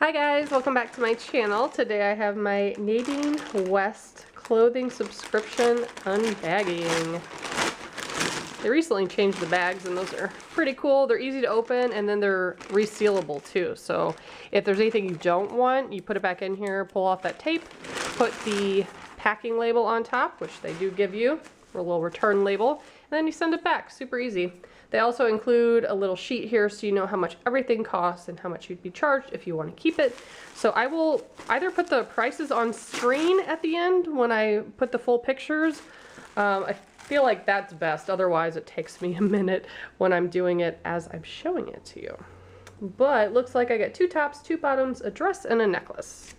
Hi guys, welcome back to my channel. Today I have my Nadine West clothing subscription unbagging. They recently changed the bags and those are pretty cool. They're easy to open and then they're resealable too. So if there's anything you don't want, you put it back in here, pull off that tape, put the packing label on top, which they do give you, or a little return label, and then you send it back. Super easy. They also include a little sheet here so you know how much everything costs and how much you'd be charged if you want to keep it. So I will either put the prices on screen at the end when I put the full pictures. I feel like that's best, otherwise it takes me a minute when I'm doing it as I'm showing it to you. But it looks like I get 2 tops, 2 bottoms, a dress, and a necklace.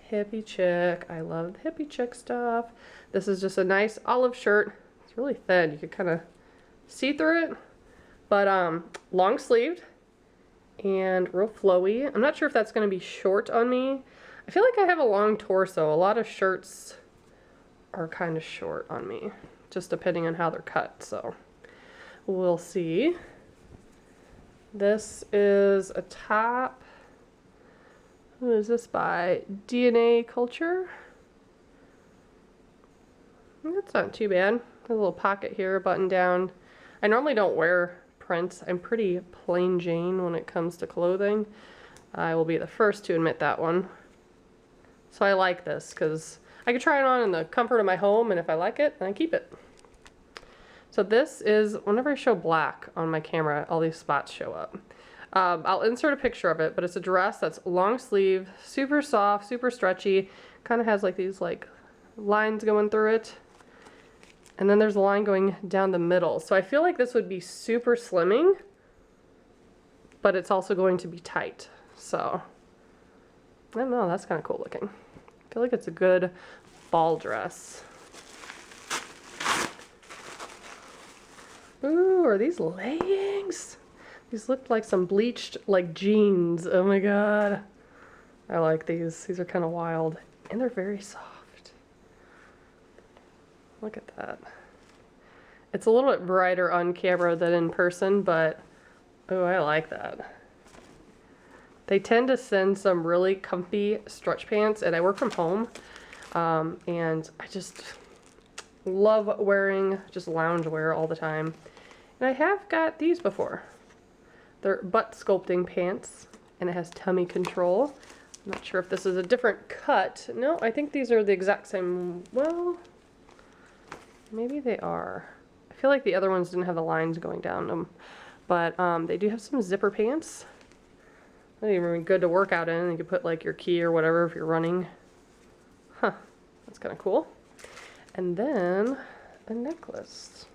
Hippie chick. I love the hippie chick stuff. This is just a nice olive shirt. It's really thin. You could kind of see through it, but long sleeved and real flowy. I'm not sure if that's going to be short on me. I feel like I have a long torso. A lot of shirts are kind of short on me, just depending on how they're cut, so we'll see. This is a top. Who is this by? DNA Culture. That's not too bad. A little pocket here, button down. I normally don't wear prints. I'm pretty plain Jane when it comes to clothing. I will be the first to admit that one. So I like this because I can try it on in the comfort of my home, and if I like it, then I keep it. So this is, whenever I show black on my camera, all these spots show up. I'll insert a picture of it, but it's a dress that's long sleeve, super soft, super stretchy, kind of has like these like lines going through it. And then there's a line going down the middle. So I feel like this would be super slimming, but it's also going to be tight. So, I don't know, that's kind of cool looking. I feel like it's a good ball dress. Ooh, are these leggings? These look like some bleached like jeans. Oh my god. I like these. These are kind of wild. And they're very soft. Look at that. It's a little bit brighter on camera than in person, but oh, I like that. They tend to send some really comfy stretch pants, and I work from home, and I just love wearing just lounge wear all the time. And I have got these before. They're butt sculpting pants, and it has tummy control. I'm not sure if this is a different cut. No, I think these are the exact same. Well, maybe they are. I feel like the other ones didn't have the lines going down them, but they do have some zipper pants. They're even good to work out in. You could put like your key or whatever if you're running. Huh, that's kind of cool. And then a necklace.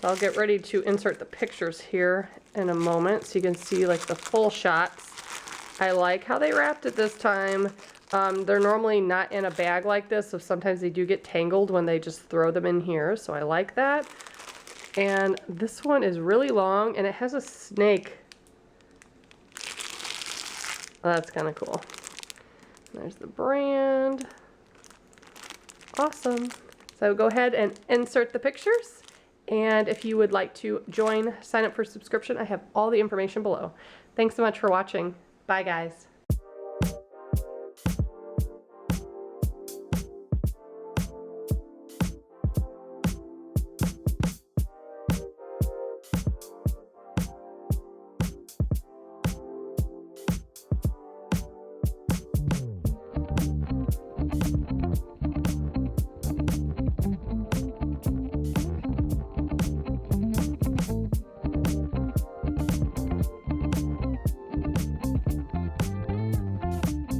So I'll get ready to insert the pictures here in a moment so you can see like the full shots. I like how they wrapped it this time. They're normally not in a bag like this, so sometimes they do get tangled when they just throw them in here, so I like that. And this one is really long, and it has a snake. That's kind of cool. There's the brand. Awesome. So go ahead and insert the pictures, and if you would like to join, sign up for subscription, I have all the information below. Thanks so much for watching. Bye, guys.